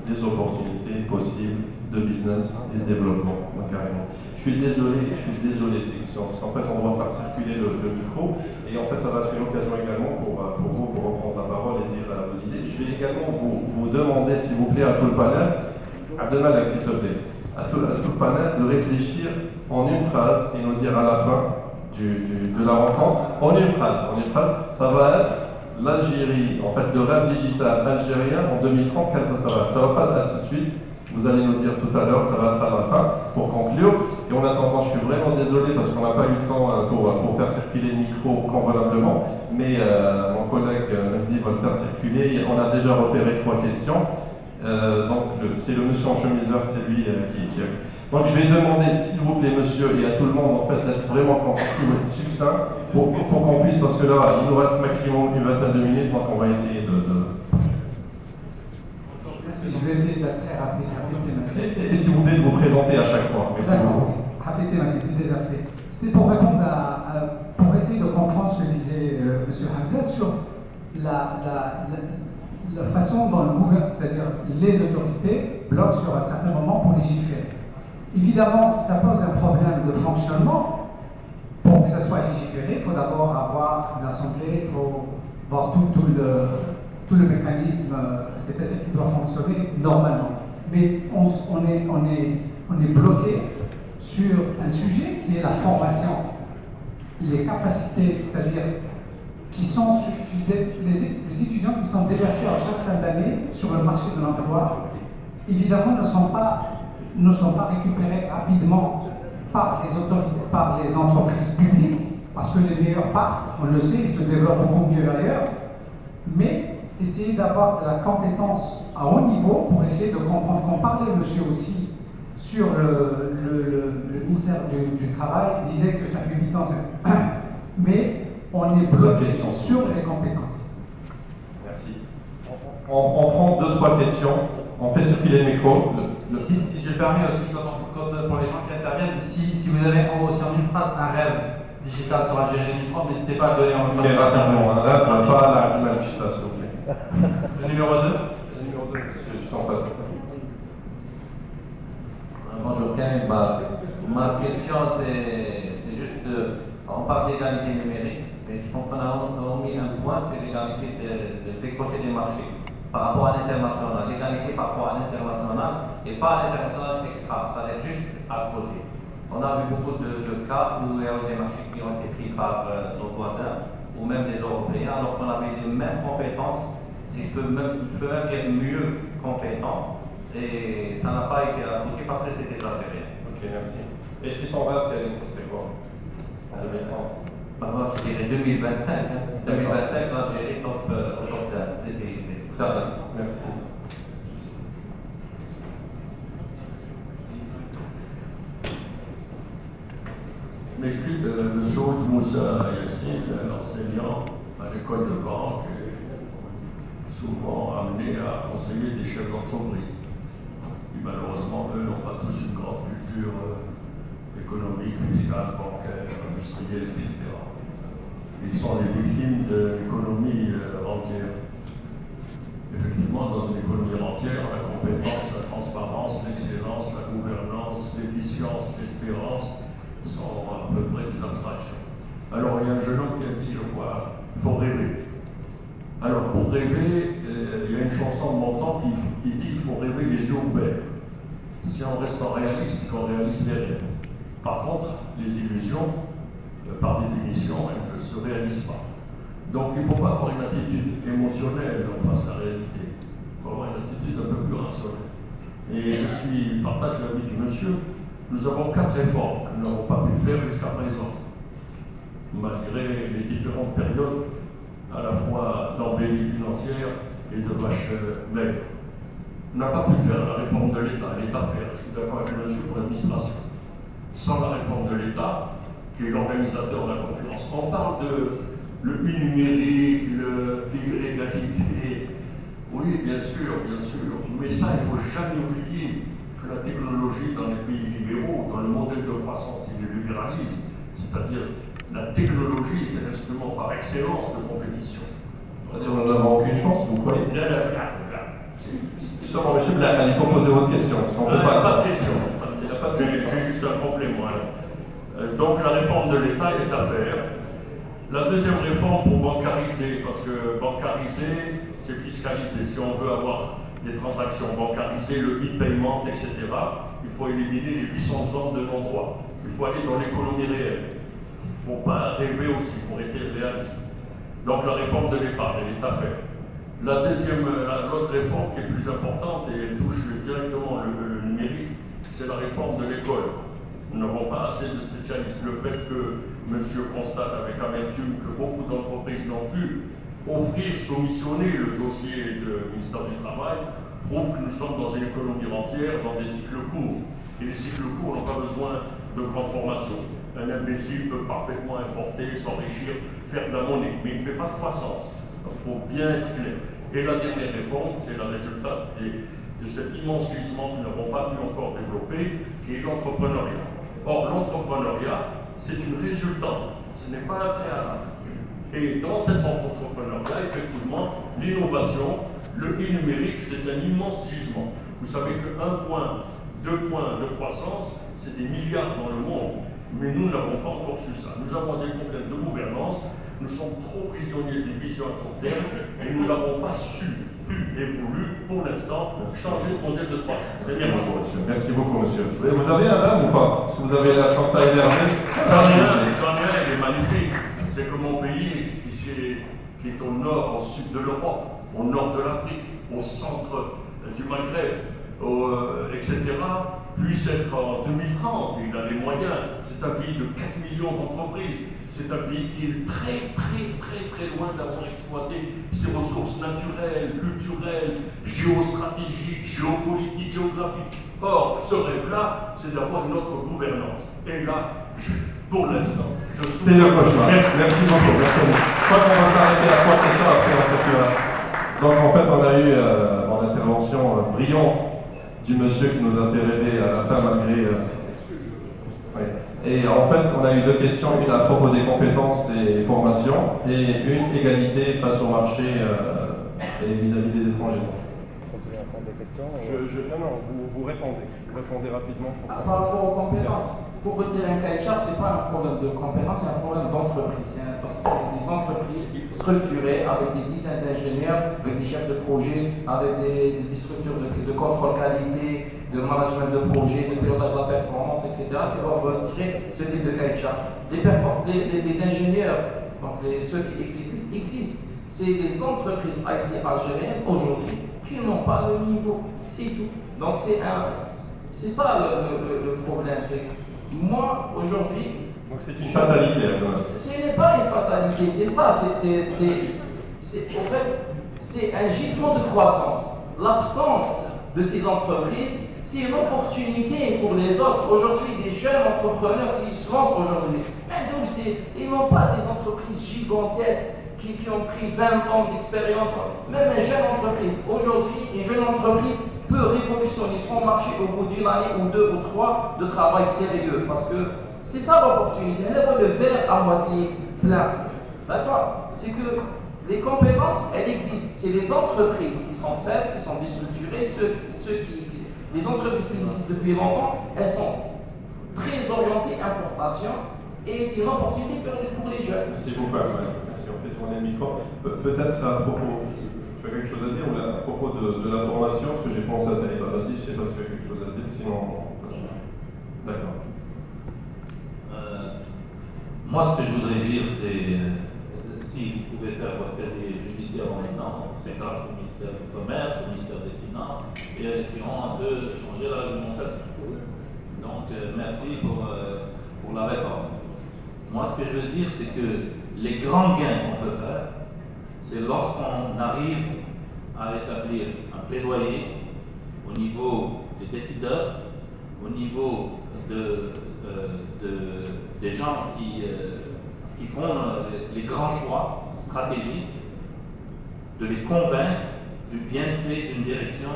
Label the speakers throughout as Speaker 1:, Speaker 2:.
Speaker 1: des opportunités possibles de business et de développement, carrément. Je suis désolé, Sélection, parce qu'en fait, on doit faire circuler le micro, et en fait, ça va être une occasion également pour vous pour reprendre la parole et dire vos idées. Je vais également vous demander, s'il vous plaît, à tout le panel, Abdelmalek, s'il te plaît, à tout le panel, de réfléchir en une phrase et nous dire à la fin de la rencontre, en une phrase, ça va être l'Algérie, en fait, le rêve digital algérien en 2030, quel que ça va être. Ça va pas être tout de suite. Vous allez nous dire tout à l'heure, ça va être ça à la fin, pour conclure. Et en attendant, je suis vraiment désolé parce qu'on n'a pas eu le temps pour faire circuler le micro convenablement, mais mon collègue Mehdi va le faire circuler. On a déjà repéré 3 questions. Donc, c'est le monsieur en chemise verte, c'est lui qui. Donc, je vais demander, s'il vous plaît, monsieur, et à tout le monde, en fait, d'être vraiment concis et succinct pour qu'on puisse, parce que là, il nous reste maximum une vingtaine de minutes, donc on va essayer
Speaker 2: Je vais essayer d'être très rapide.
Speaker 1: Et si vous voulez, de vous présenter à chaque fois. Merci beaucoup.
Speaker 2: C'est déjà fait. C'était pour répondre pour essayer de comprendre ce que disait M. Hamza sur la façon dont le gouvernement, c'est-à-dire les autorités, bloquent sur un certain moment pour légiférer. Évidemment, ça pose un problème de fonctionnement. Pour que ça soit légiféré, il faut d'abord avoir une assemblée, il faut voir tout le mécanisme, c'est-à-dire qu'il doit fonctionner normalement. Mais on est bloqué sur un sujet qui est la formation, les capacités, c'est-à-dire les étudiants qui sont déversés à chaque fin d'année sur le marché de l'emploi, évidemment ne sont pas récupérés rapidement par les autorités, par les entreprises publiques, parce que les meilleurs partent, on le sait, ils se développent beaucoup mieux ailleurs, mais essayer d'avoir de la compétence à haut niveau pour essayer de comprendre. Qu'on parlait, monsieur, aussi sur le ministère du Travail, disait que ça fait 8 ans, mais on est bloqué sur les compétences.
Speaker 1: Merci. On prend 2-3 questions, on fait circuler le micro.
Speaker 3: Si je le permets aussi, pour les gens qui interviennent, si vous avez aussi en une phrase un rêve digital sur Algérie 2030, n'hésitez pas à donner en une phrase.
Speaker 1: Un rêve, pas la digital, s'il vous plaît.
Speaker 3: Le numéro 2.
Speaker 1: Le numéro 2, parce que je suis en face.
Speaker 4: Bonjour, c'est ma question, c'est juste, on parle d'égalité numérique, mais je pense qu'on a omis un point, c'est l'égalité de décrocher des marchés par rapport à l'international, l'égalité par rapport à l'international et pas à l'international extra, c'est-à-dire juste à côté. On a vu beaucoup de cas où il y a eu des marchés qui ont été pris par nos voisins ou même des Européens, alors qu'on avait les mêmes compétences, si je peux même dire mieux compétents, et ça n'a pas été appliqué parce que c'était exagéré.
Speaker 1: Ok, merci. Et ton rêve, ça serait quoi en 2030?
Speaker 4: Moi, je dirais 2025. 2025, l'Algérie top au top des pays.
Speaker 1: Merci.
Speaker 5: L'équipe de M. Moussa Yassine, enseignant à l'école de banque, est souvent amené à conseiller des chefs d'entreprise qui, malheureusement, eux, n'ont pas tous une grande culture économique, fiscale, bancaire, industrielle, etc. Ils sont les victimes de l'économie entière. Effectivement, dans une économie entière, la compétence, la transparence, l'excellence, la gouvernance, l'efficience, l'espérance sont à peu près des abstractions. Alors, il y a un jeune homme qui a dit, je crois, il faut rêver. Alors, pour rêver, il y a une chanson de Montand qui dit qu'il faut rêver les yeux ouverts. Si on reste en réaliste, qu'on réalise les rêves. Par contre, les illusions, par définition, elles ne se réalisent pas. Donc, il ne faut pas avoir une attitude émotionnelle face à la réalité. Il faut avoir une attitude un peu plus rationnelle. Et je partage l'avis du monsieur. Nous avons 4 réformes que nous n'avons pas pu faire jusqu'à présent, malgré les différentes périodes, à la fois d'embellie financière et de vaches maigres. On n'a pas pu faire la réforme de l'État, l'État faire. Je suis d'accord avec le monsieur pour l'administration. Sans la réforme de l'État, qui est l'organisateur de la concurrence, on parle de le numérique, l'égalité. Oui, bien sûr, mais ça, il ne faut jamais oublier que la technologie dans les pays libéraux, dans le modèle de croissance et de libéralisme, c'est-à-dire la technologie est un instrument par excellence de compétition.
Speaker 1: C'est-à-dire qu'on n'avons aucune chance, vous croyez?
Speaker 5: Ce
Speaker 1: Justement, monsieur Black, il faut poser votre question, parce qu'on ne peut
Speaker 5: Pas
Speaker 1: pas...
Speaker 5: de question. J'ai juste un complément. Donc la réforme de l'État est à faire. La deuxième réforme pour bancariser, parce que bancariser, c'est fiscaliser. Si on veut avoir des transactions bancarisées, le e-payment, etc., il faut éliminer les 800 ans de non-droit. Il faut aller dans l'économie réelle. Il ne faut pas rêver aussi, il faut être réaliste. Donc la réforme de l'État, elle est à faire. L'autre réforme qui est plus importante et elle touche directement le numérique, c'est la réforme de l'école. Nous n'avons pas assez de spécialistes. Le fait que monsieur constate avec amertume que beaucoup d'entreprises n'ont pu offrir, soumissionner le dossier du ministère du Travail, prouve que nous sommes dans une économie entière, dans des cycles courts. Et les cycles courts n'ont pas besoin de grande formation. Un imbécile peut parfaitement importer, s'enrichir, faire de la monnaie, mais il ne fait pas de croissance. Donc il faut bien être clair. Et la dernière réforme, c'est le résultat de cet immense gisement que nous n'avons pas pu encore développer, qui est l'entrepreneuriat. Or, l'entrepreneuriat, c'est une résultante, ce n'est pas un préalable. Et dans cet entrepreneuriat, effectivement, l'innovation, le numérique, c'est un immense gisement. Vous savez que 1 point, 2 points de croissance, c'est des milliards dans le monde, mais nous n'avons pas encore su ça. Nous avons des problèmes de gouvernance, nous sommes trop prisonniers des visions à court terme, et nous n'avons pas pu et voulu, pour l'instant, changer de modèle de croissance.
Speaker 1: Merci beaucoup, monsieur. Vous avez un rêve ou pas? Est-ce que vous avez la chance à émerger?
Speaker 5: J'en ai un, il est magnifique. C'est que mon pays, qui est au nord, au sud de l'Europe, au nord de l'Afrique, au centre du Maghreb, etc., puisse être en 2030, il a les moyens. C'est un pays de 4 millions d'entreprises. C'est un pays qui est très loin d'avoir exploité ses ressources naturelles, culturelles, géostratégiques, géopolitiques, géographiques. Or, ce rêve-là, c'est d'avoir une autre gouvernance. Et là, pour l'instant,
Speaker 1: c'est le cauchemar. Merci beaucoup. Merci beaucoup. Je crois qu'on va s'arrêter à 3 questions après on s'appellera. Donc en fait, on a eu en intervention brillante du monsieur qui nous a fait rêver à la fin malgré... Oui. Et en fait, on a eu 2 questions, une à propos des compétences et formations, et une égalité face au marché et vis-à-vis des étrangers.
Speaker 6: Continuez à prendre des questions.
Speaker 1: Non, vous répondez. Vous répondez rapidement.
Speaker 2: Par rapport aux compétences, pour retirer un cahier de charge, ce n'est pas un problème de compétence, c'est un problème d'entreprise. Parce que c'est des entreprises structurées avec des dizaines d'ingénieurs, avec des chefs de projet, avec des structures de contrôle qualité, de management de projet, de pilotage de la performance, etc., qui doivent retirer ce type de cahier de charge. Les ingénieurs, donc ceux qui exécutent, existent. C'est des entreprises IT algériennes aujourd'hui qui n'ont pas le niveau. C'est tout. Donc c'est ça le problème. Moi, aujourd'hui...
Speaker 1: Donc c'est une fatalité.
Speaker 2: Ce n'est pas une fatalité, c'est ça. En fait, c'est un gisement de croissance. L'absence de ces entreprises, c'est une opportunité pour les autres. Aujourd'hui, des jeunes entrepreneurs, s'ils se lancent aujourd'hui, ils n'ont pas des entreprises gigantesques qui ont pris 20 ans d'expérience. Même une jeune entreprise, aujourd'hui, une jeune entreprise peut révolutionner son marché au bout d'une année ou 2 ou 3 de travail sérieux. Parce que c'est ça l'opportunité. Elle a le verre à moitié plein. D'accord? C'est que les compétences, elles existent. C'est les entreprises qui sont faibles, qui sont déstructurées. Les entreprises qui existent depuis longtemps, elles sont très orientées importation et c'est une opportunité pour les jeunes.
Speaker 1: Si vous pouvez, si on fait tourner le micro, peut-être à propos, tu as quelque chose à dire ou à propos de la formation, parce que j'ai pensé à ça, pas aussi, je ne sais pas si tu as quelque chose à dire, sinon on passe. D'accord.
Speaker 7: Moi, ce que je voudrais dire, c'est si vous pouvez faire votre casier judiciaire en même temps, c'est grâce au ministère du Commerce, au ministère des Finances, et essayons un peu changer la réglementation. Donc, merci pour la réforme. Moi, ce que je veux dire, c'est que les grands gains qu'on peut faire, c'est lorsqu'on arrive à établir un plaidoyer au niveau des décideurs, au niveau des gens qui font les grands choix stratégiques, de les convaincre du bienfait d'une direction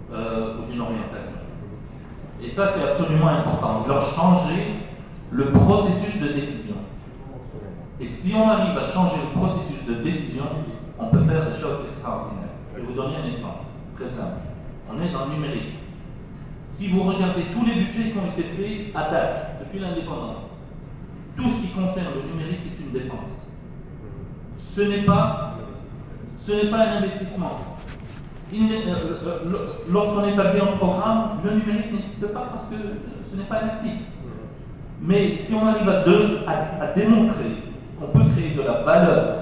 Speaker 7: ou d'une orientation. Et ça, c'est absolument important, de leur changer le processus de décision. Et si on arrive à changer le processus de décision, on peut faire des choses extraordinaires. Je vais vous donner un exemple très simple. dans le numérique. Si vous regardez tous les budgets qui ont été faits à date, depuis l'indépendance, tout ce qui concerne le numérique est une dépense. Ce n'est pas un investissement. Lorsqu'on établit un programme, le numérique n'existe pas parce que ce n'est pas un actif. Mais si on arrive à démontrer qu'on peut créer de la valeur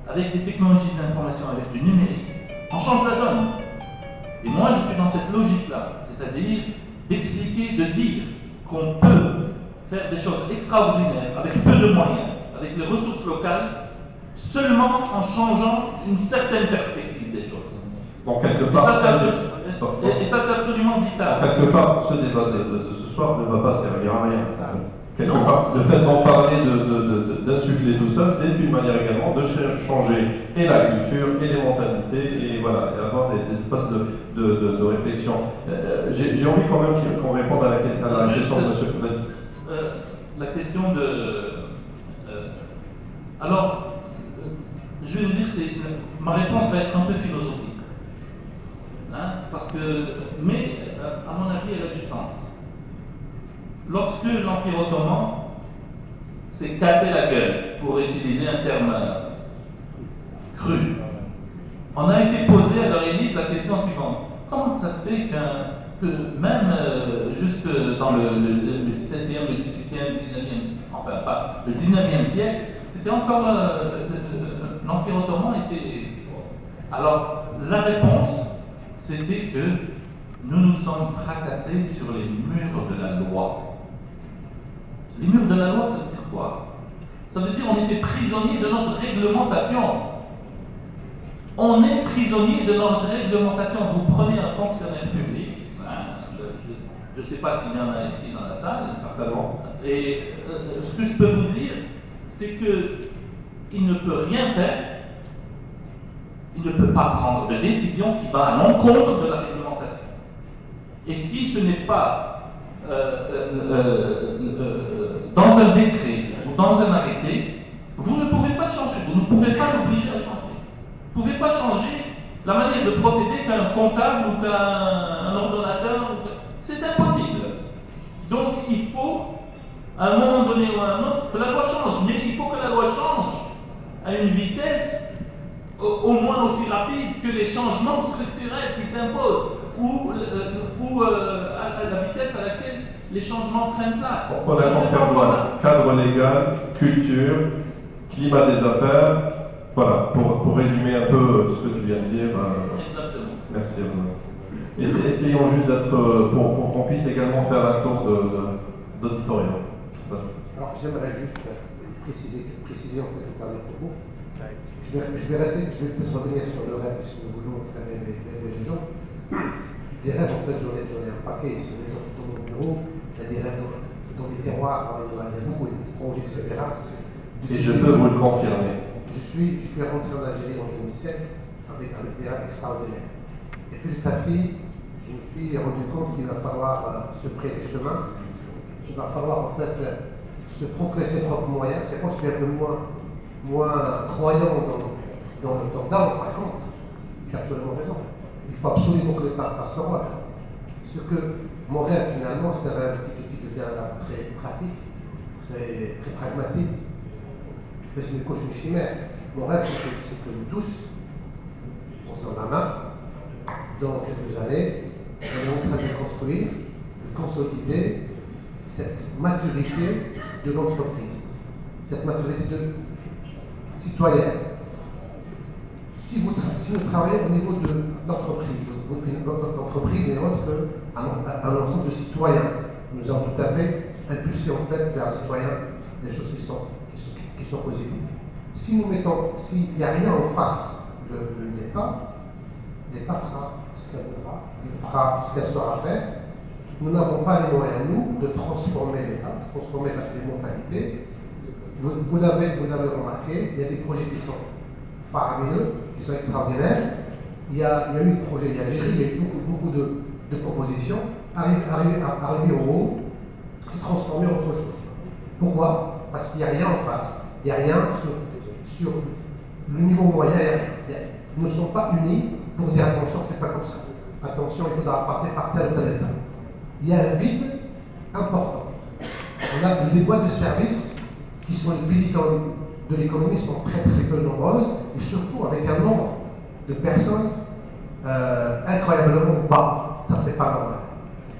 Speaker 7: avec des technologies d'information, avec du numérique, on change la donne. Et moi, je suis dans cette logique-là, c'est-à-dire d'expliquer, de dire qu'on peut faire des choses extraordinaires avec peu de moyens, avec les ressources locales, seulement en changeant une certaine perspective des choses.
Speaker 1: Donc, quelque
Speaker 7: Et
Speaker 1: part,
Speaker 7: ça, c'est absolument vital.
Speaker 1: quelque part, ce débat de ce soir ne va pas servir à rien. Quelque part, le fait d'en parler, d'insuffler tout ça, c'est une manière également de changer et la culture et les mentalités et voilà, et avoir des espaces de réflexion. J'ai envie quand même qu'on réponde à la question de M. Kouvès.
Speaker 7: La question de... alors, je vais vous dire, ma réponse va être un peu philosophique. Parce que, mais à mon avis, elle a du sens. Lorsque l'Empire ottoman s'est cassé la gueule, pour utiliser un terme cru, on a été posé à leur élite la question suivante. Comment ça se fait que même jusque dans le 17e, le 18e, 19e, enfin pas, le 19e siècle, c'était encore l'Empire ottoman était... Alors, la réponse, c'était que nous nous sommes fracassés sur les murs de la loi. Les murs de la loi, ça veut dire quoi? Ça veut dire qu'on était prisonniers de notre réglementation. On est prisonnier de notre réglementation. Vous prenez un fonctionnaire public, je ne sais pas s'il y en a ici dans la salle, certainement, et ce que je peux vous dire, c'est qu'il ne peut rien faire. Il ne peut pas prendre de décision qui va à l'encontre de la réglementation. Et si ce n'est pas dans un décret ou dans un arrêté, vous ne pouvez pas changer, vous ne pouvez pas l'obliger à changer. Vous ne pouvez pas changer la manière de procéder qu'un comptable ou qu'un ordonnateur. C'est impossible. Donc il faut, à un moment donné ou à un autre, que la loi change. Mais il faut que la loi change à une vitesse au moins aussi rapide que les changements structurels qui s'imposent ou à la vitesse à laquelle les changements prennent place.
Speaker 1: On a cadre légal, culture, climat des affaires. Voilà, pour résumer un peu ce que tu viens de dire.
Speaker 7: Exactement.
Speaker 1: Merci à vous. Essayons juste d'être, pour qu'on puisse également faire un tour d'auditorium.
Speaker 8: Alors j'aimerais juste préciser en fait le dernier propos. Je vais peut-être revenir sur le rêve, puisque nous voulons faire rêver les gens. Les rêves, en fait, j'en ai un paquet. Sur les gens dans mon bureau, il y a des rêves dans les terroirs, il y a beaucoup de projets, etc.
Speaker 1: Et je peux vous le confirmer.
Speaker 8: Je suis rentré en Algérie en 2007 avec des rêves extraordinaires. Et petit à petit, je me suis rendu compte qu'il va falloir se frayer des chemins, qu'il va falloir en fait se procurer ses propres moyens. C'est quand je suis un peu moins croyant dans le top-down, par contre, tu as absolument raison. Il faut absolument que l'État fasse son rôle. Ce que mon rêve, finalement, c'est un rêve qui devient très pratique, très pragmatique. Parce que c'est une chimère. Mon rêve, c'est que nous tous, on se donne la main, dans quelques années, on est en train de construire, de consolider cette maturité de l'entreprise, cette maturité de citoyenne. Si vous travaillez au niveau de l'entreprise, l'entreprise n'est autre qu'un ensemble de citoyens. Nous avons tout à fait impulsé en fait vers les citoyens des choses qui sont positives. S'il n'y a rien en face de l'État, l'État fera ce qu'elle voudra, il fera ce qu'elle saura faire. Nous n'avons pas les moyens, nous, de transformer l'État, de transformer les mentalités. Vous l'avez remarqué, il y a des projets qui sont faramineux, qui sont extraordinaires. Il y a eu un projet d'Algérie, il y a eu beaucoup de propositions. Arriver au haut, c'est transformer autre chose. Pourquoi? Parce qu'il n'y a rien en face. Il n'y a rien sur le niveau moyen. Nous ne sommes pas unis pour dire attention, c'est pas comme ça. attention, il faudra passer par tel ou tel état. Il y a un vide important. On a des boîtes de services qui sont les piliers de l'économie, sont très très peu nombreuses, et surtout avec un nombre de personnes incroyablement bas. Ça, c'est pas normal.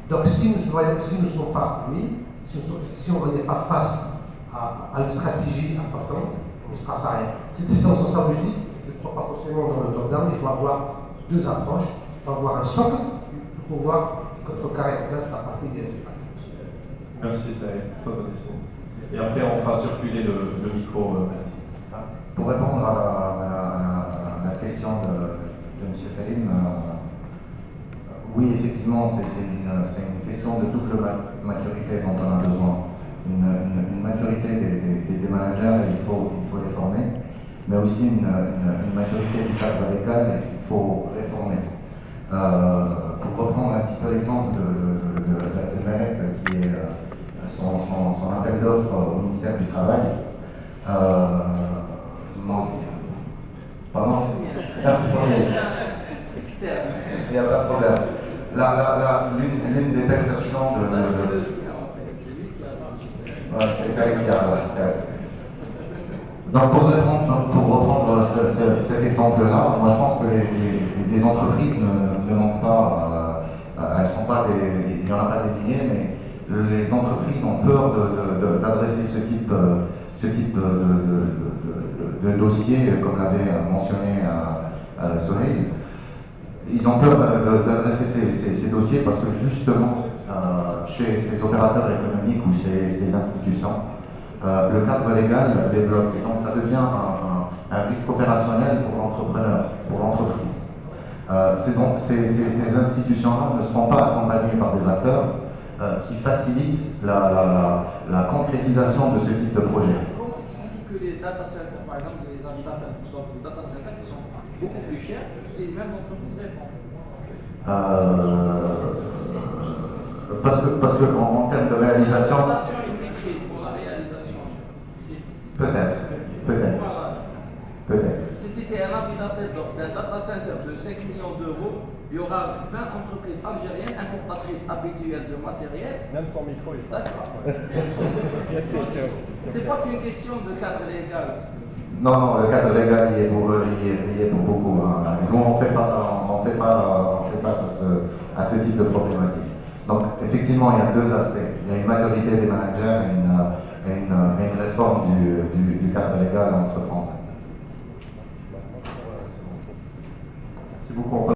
Speaker 8: Donc, si nous ne sommes pas unis, si on n'est pas face à une stratégie importante, il ne se passe rien. C'est dans ce sens que je dis, je ne crois pas forcément dans le top-down, il faut avoir deux approches. Il faut avoir un socle pour pouvoir contrecarrer en fait la partie des efficaces.
Speaker 1: Merci Saïd, très bonne question. Et après on fera circuler le micro.
Speaker 9: Pour répondre à la question de M. Karim, oui, effectivement, c'est une question de double maturité dont on a besoin. Une maturité des managers, il faut les former, mais aussi une maturité du cadre légal qu'il faut réformer. Pour reprendre un petit peu l'exemple de Malek, qui est son appel d'offres au ministère du Travail, pardon. Il n'y a pas de problème. L'une des perceptions c'est ça qui a. Donc pour reprendre cet exemple-là, moi je pense que les entreprises ne manquent pas, elles sont pas il n'y en a pas des milliers, mais les entreprises ont peur d'adresser ce type de dossier, comme l'avait mentionné Soheil. Ils ont peur d'adresser ces dossiers parce que justement, chez ces opérateurs économiques ou chez ces institutions, le cadre légal les bloque. Et donc ça devient un risque opérationnel pour l'entrepreneur, pour l'entreprise. Ces institutions-là ne seront pas accompagnées par des acteurs qui facilitent la concrétisation de ce type de projet.
Speaker 10: Comment expliquer que les data centers, par exemple les data centers qui sont beaucoup plus chers, c'est les mêmes entreprises répondent?
Speaker 9: Parce que en termes de réalisation. Peut-être.
Speaker 10: Si c'était un avis d'appel d'offres d'un data center de 5 millions d'euros, il y aura 20 entreprises algériennes importatrices habituelles de matériel.
Speaker 6: Même sans micro.
Speaker 10: D'accord. C'est pas qu'une question de cadre légal.
Speaker 9: Non, le cadre légal y est pour beaucoup. Hein. Nous, on fait face à ce type de problématique. Donc, effectivement, il y a deux aspects. Il y a une maturité des managers et une réforme du cadre légal à entreprendre.
Speaker 1: Si vous comprenez.